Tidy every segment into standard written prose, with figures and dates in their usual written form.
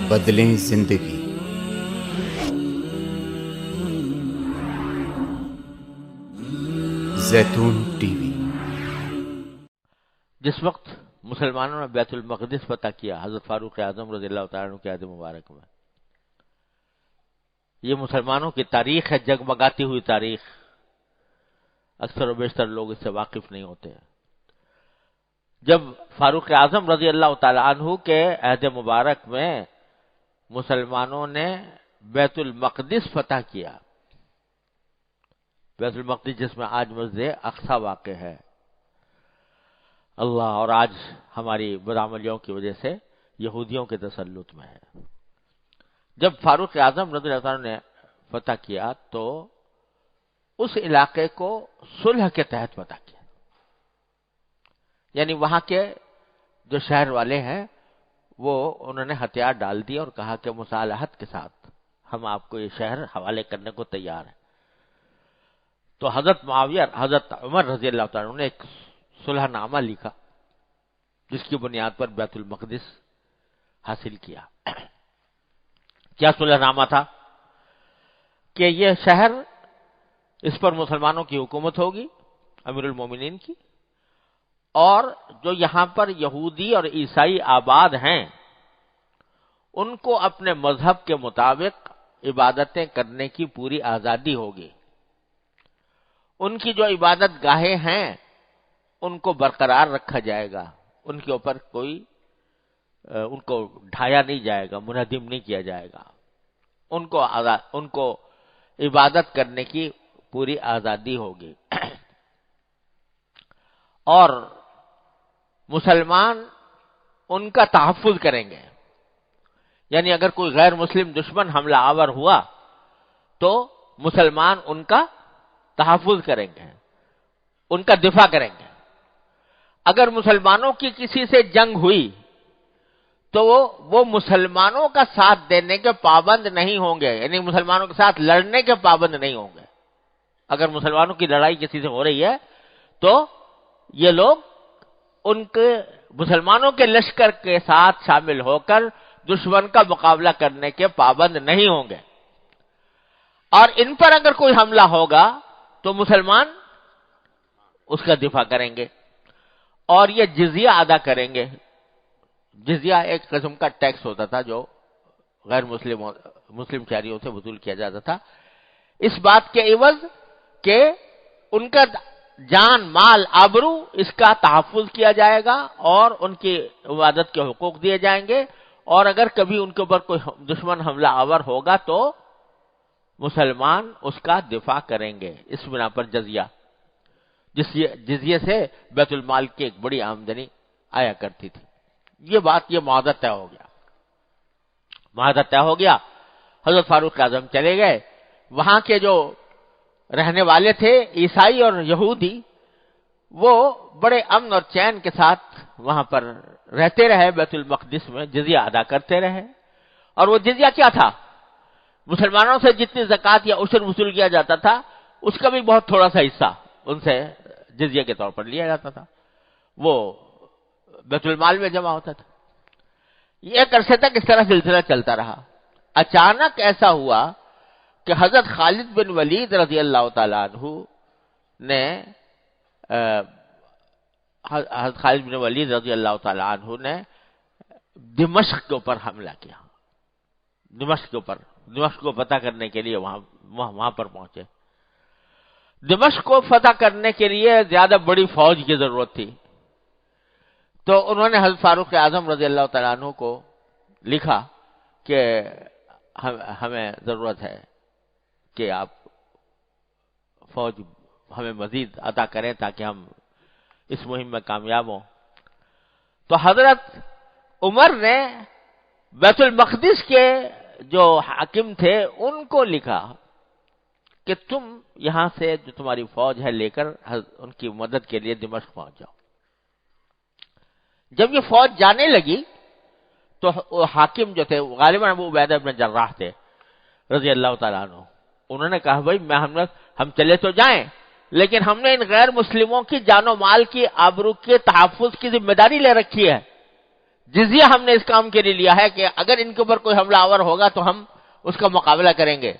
بدلیں زندگی۔ زیتون ٹی وی۔ جس وقت مسلمانوں نے بیت المقدس فتح کیا حضرت فاروق اعظم رضی اللہ تعالیٰ عنہ کے عہد مبارک میں، یہ مسلمانوں کی تاریخ ہے، جگمگاتی ہوئی تاریخ، اکثر و بیشتر لوگ اس سے واقف نہیں ہوتے ہیں۔ جب فاروق اعظم رضی اللہ تعالیٰ عنہ کے عہد مبارک میں مسلمانوں نے بیت المقدس فتح کیا، بیت المقدس جس میں آج مسجد اقصی واقع ہے، اللہ، اور آج ہماری بدعملیوں کی وجہ سے یہودیوں کے تسلط میں ہے۔ جب فاروق اعظم رضی اللہ عنہ نے فتح کیا تو اس علاقے کو صلح کے تحت فتح کیا، یعنی وہاں کے جو شہر والے ہیں وہ انہوں نے ہتھیار ڈال دیے اور کہا کہ مصالحت کے ساتھ ہم آپ کو یہ شہر حوالے کرنے کو تیار ہیں۔ تو حضرت معاویہ، حضرت عمر رضی اللہ تعالیٰ عنہ نے ایک صلح نامہ لکھا جس کی بنیاد پر بیت المقدس حاصل کیا۔ کیا صلح نامہ تھا؟ کہ یہ شہر، اس پر مسلمانوں کی حکومت ہوگی، امیر المومنین کی، اور جو یہاں پر یہودی اور عیسائی آباد ہیں ان کو اپنے مذہب کے مطابق عبادتیں کرنے کی پوری آزادی ہوگی، ان کی جو عبادت گاہیں ہیں ان کو برقرار رکھا جائے گا، ان کے اوپر کوئی ان کو ڈھایا نہیں جائے گا، منہدم نہیں کیا جائے گا، ان کو عبادت کرنے کی پوری آزادی ہوگی، اور مسلمان ان کا تحفظ کریں گے، یعنی اگر کوئی غیر مسلم دشمن حملہ آور ہوا تو مسلمان ان کا تحفظ کریں گے، ان کا دفاع کریں گے۔ اگر مسلمانوں کی کسی سے جنگ ہوئی تو وہ مسلمانوں کا ساتھ دینے کے پابند نہیں ہوں گے، یعنی مسلمانوں کے ساتھ لڑنے کے پابند نہیں ہوں گے۔ اگر مسلمانوں کی لڑائی کسی سے ہو رہی ہے تو یہ لوگ ان کے مسلمانوں کے لشکر کے ساتھ شامل ہو کر دشمن کا مقابلہ کرنے کے پابند نہیں ہوں گے، اور ان پر اگر کوئی حملہ ہوگا تو مسلمان اس کا دفاع کریں گے، اور یہ جزیہ ادا کریں گے۔ جزیہ ایک قسم کا ٹیکس ہوتا تھا جو غیر مسلم شہریوں سے وصول کیا جاتا تھا، اس بات کے عوض کہ ان کا جان، مال، آبرو، اس کا تحفظ کیا جائے گا اور ان کی عبادت کے حقوق دیے جائیں گے، اور اگر کبھی ان کے اوپر کوئی دشمن حملہ آور ہوگا تو مسلمان اس کا دفاع کریں گے۔ اس بنا پر جزیے سے بیت المال کی ایک بڑی آمدنی آیا کرتی تھی۔ یہ معاہدہ طے ہو گیا، معاہدہ طے ہو گیا۔ حضرت فاروق اعظم چلے گئے، وہاں کے جو رہنے والے تھے عیسائی اور یہودی، وہ بڑے امن اور چین کے ساتھ وہاں پر رہتے رہے، بیت المقدس میں جزیہ ادا کرتے رہے۔ اور وہ جزیہ کیا تھا؟ مسلمانوں سے جتنی زکوٰۃ یا عشر وصول کیا جاتا تھا اس کا بھی بہت تھوڑا سا حصہ ان سے جزیہ کے طور پر لیا جاتا تھا، وہ بیت المال میں جمع ہوتا تھا۔ یہ ایک عرصے تک اس طرح سلسلہ چلتا رہا۔ اچانک ایسا ہوا کہ حضرت خالد بن ولید رضی اللہ تعالیٰ عنہ نے حضرت خالد بن ولید رضی اللہ تعالیٰ عنہ نے دمشق کے اوپر حملہ کیا، دمشق کو فتح کرنے کے لیے وہاں پر پہنچے۔ دمشق کو فتح کرنے کے لیے زیادہ بڑی فوج کی ضرورت تھی، تو انہوں نے حضرت فاروق اعظم رضی اللہ تعالیٰ عنہ کو لکھا کہ ہمیں ضرورت ہے کہ آپ فوج ہمیں مزید عطا کریں تاکہ ہم اس مہم میں کامیاب ہوں۔ تو حضرت عمر نے بیت المقدس کے جو حاکم تھے ان کو لکھا کہ تم یہاں سے جو تمہاری فوج ہے لے کر ان کی مدد کے لیے دمشق پہنچ جاؤ۔ جب یہ فوج جانے لگی تو حاکم جو تھے غالباً ابو عبیدہ بن جراح تھے رضی اللہ تعالیٰ عنہ، انہوں نے کہا بھائی ہم چلے تو جائیں، لیکن ہم نے ان غیر مسلموں کی جان و مال کی، آبرو کے تحفظ کی ذمہ داری لے رکھی ہے، جزیہ ہم نے اس کام کے لیے لیا ہے کہ اگر ان کے اوپر کوئی حملہ آور ہوگا تو ہم اس کا مقابلہ کریں گے،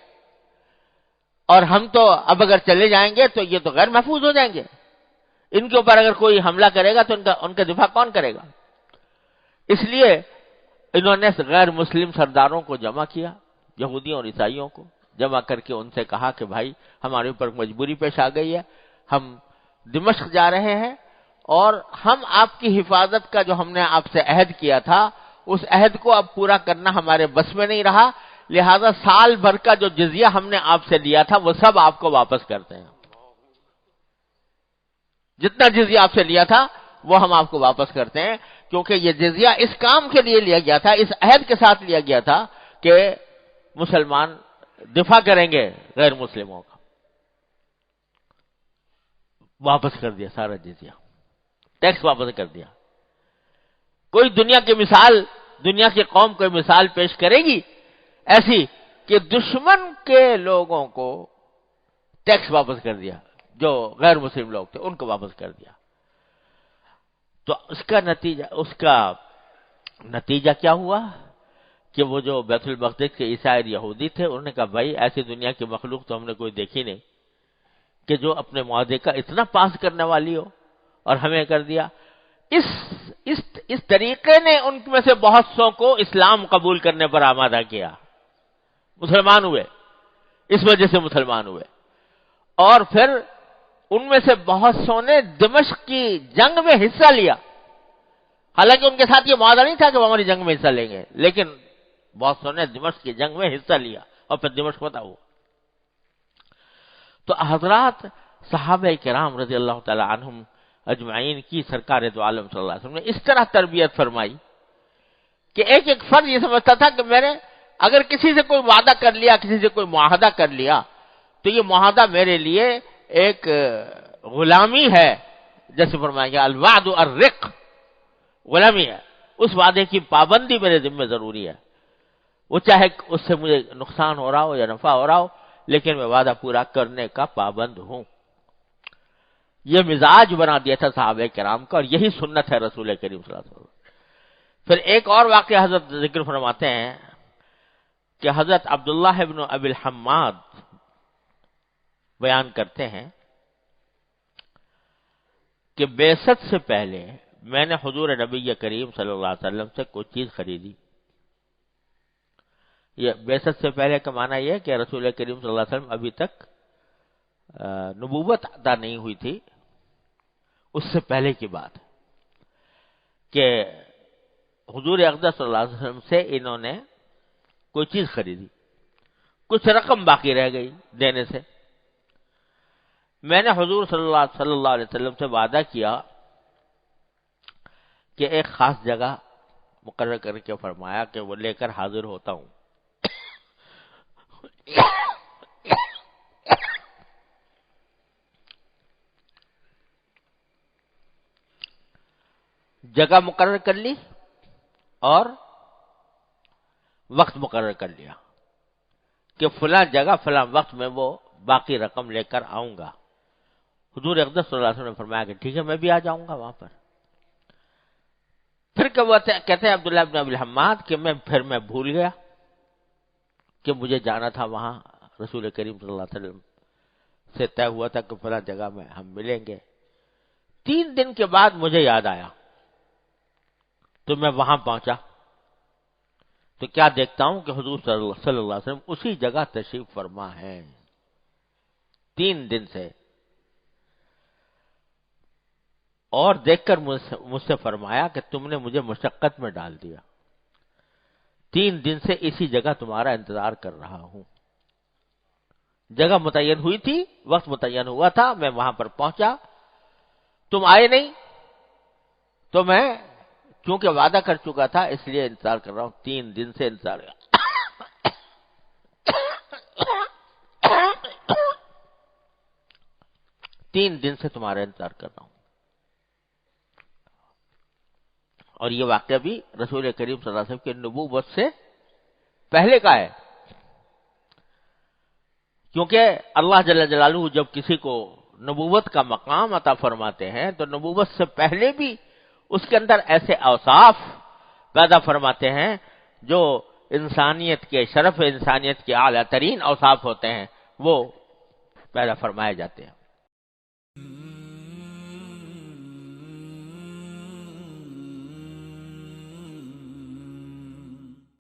اور ہم تو اب اگر چلے جائیں گے تو یہ تو غیر محفوظ ہو جائیں گے، ان کے اوپر اگر کوئی حملہ کرے گا تو ان کا دفاع کون کرے گا؟ اس لیے انہوں نے غیر مسلم سرداروں کو جمع کیا، یہودیوں اور عیسائیوں کو جمع کر کے ان سے کہا کہ بھائی ہمارے اوپر مجبوری پیش آ گئی ہے، ہم دمشق جا رہے ہیں، اور ہم آپ کی حفاظت کا جو ہم نے آپ سے عہد کیا تھا اس عہد کو اب پورا کرنا ہمارے بس میں نہیں رہا، لہذا سال بھر کا جو جزیہ ہم نے آپ سے لیا تھا وہ سب آپ کو واپس کرتے ہیں، جتنا جزیہ آپ سے لیا تھا وہ ہم آپ کو واپس کرتے ہیں، کیونکہ یہ جزیہ اس کام کے لیے لیا گیا تھا، اس عہد کے ساتھ لیا گیا تھا کہ مسلمان دفاع کریں گے غیر مسلموں کا۔ واپس کر دیا سارا جزیہ، ٹیکس واپس کر دیا۔ کوئی دنیا کی مثال، دنیا کی قوم کوئی مثال پیش کرے گی ایسی کہ دشمن کے لوگوں کو ٹیکس واپس کر دیا، جو غیر مسلم لوگ تھے ان کو واپس کر دیا؟ تو اس کا نتیجہ کیا ہوا کہ وہ جو بیت المقدس کے عیسائی اور یہودی تھے انہوں نے کہا بھائی ایسی دنیا کی مخلوق تو ہم نے کوئی دیکھی نہیں کہ جو اپنے معاہدے کا اتنا پاس کرنے والی ہو، اور ہمیں کر دیا۔ اس طریقے نے ان میں سے بہت سو کو اسلام قبول کرنے پر آمادہ کیا، مسلمان ہوئے، اس وجہ سے مسلمان ہوئے۔ اور پھر ان میں سے بہت سو نے دمشق کی جنگ میں حصہ لیا، حالانکہ ان کے ساتھ یہ معاہدہ نہیں تھا کہ وہ ہماری جنگ میں حصہ لیں گے، لیکن بہت سو نے دمشق کی جنگ میں حصہ لیا اور پھر دمشق فتح ہوا۔ تو حضرات صحابہ کرام رضی اللہ تعالی عنہم اجمعین کی سرکار دو عالم صلی اللہ علیہ وسلم نے اس طرح تربیت فرمائی کہ ایک ایک فرد یہ سمجھتا تھا کہ میں نے اگر کسی سے کوئی وعدہ کر لیا، کسی سے کوئی معاہدہ کر لیا، تو یہ معاہدہ میرے لیے ایک غلامی ہے، جیسے فرمایا گیا الوعد الرق، غلامی ہے، اس وعدے کی پابندی میرے ذمہ ضروری ہے، وہ چاہے اس سے مجھے نقصان ہو رہا ہو یا نفع ہو رہا ہو، لیکن میں وعدہ پورا کرنے کا پابند ہوں۔ یہ مزاج بنا دیا تھا صحابہ کرام کا، اور یہی سنت ہے رسول کریم صلی اللہ علیہ وسلم۔ پھر ایک اور واقعہ حضرت ذکر فرماتے ہیں کہ حضرت عبداللہ ابن ابی الحماد بیان کرتے ہیں کہ بعثت سے پہلے میں نے حضور نبی کریم صلی اللہ علیہ وسلم سے کوئی چیز خریدی۔ یہ بعثت سے پہلے کا معنی یہ ہے کہ رسول کریم صلی اللہ علیہ وسلم ابھی تک نبوت عطا نہیں ہوئی تھی، اس سے پہلے کی بات ہے کہ حضور اقدس صلی اللہ علیہ وسلم سے انہوں نے کوئی چیز خریدی، کچھ رقم باقی رہ گئی دینے سے۔ میں نے حضور صلی اللہ علیہ وسلم سے وعدہ کیا کہ ایک خاص جگہ مقرر کر کے فرمایا کہ وہ لے کر حاضر ہوتا ہوں۔ جگہ مقرر کر لی اور وقت مقرر کر لیا کہ فلاں جگہ فلاں وقت میں وہ باقی رقم لے کر آؤں گا۔ حضور اقدس صلی اللہ علیہ وسلم نے فرمایا کہ ٹھیک ہے میں بھی آ جاؤں گا وہاں پر۔ پھر کہتے ہیں عبداللہ بن ابی الحماد کہ میں بھول گیا کہ مجھے جانا تھا وہاں، رسول کریم صلی اللہ علیہ وسلم سے طے ہوا تھا کہ فلاں جگہ میں ہم ملیں گے۔ 3 دن کے بعد مجھے یاد آیا تو میں وہاں پہنچا تو کیا دیکھتا ہوں کہ حضور صلی اللہ علیہ وسلم اسی جگہ تشریف فرما ہے 3 دن سے، اور دیکھ کر مجھ سے فرمایا کہ تم نے مجھے مشقت میں ڈال دیا، 3 دن سے اسی جگہ تمہارا انتظار کر رہا ہوں۔ جگہ متعین ہوئی تھی، وقت متعین ہوا تھا، میں وہاں پر پہنچا، تم آئے نہیں، تو میں چونکہ وعدہ کر چکا تھا اس لیے انتظار کر رہا ہوں، 3 دن سے انتظار کر 3 دن سے تمہارا انتظار کر رہا ہوں۔ اور یہ واقعہ بھی رسول کریم صلی اللہ علیہ وسلم کی نبوت سے پہلے کا ہے، کیونکہ اللہ جل جلالہ جب کسی کو نبوت کا مقام عطا فرماتے ہیں تو نبوت سے پہلے بھی اس کے اندر ایسے اوصاف پیدا فرماتے ہیں جو انسانیت کے شرف انسانیت کے اعلیٰ ترین اوصاف ہوتے ہیں وہ پیدا فرمائے جاتے ہیں.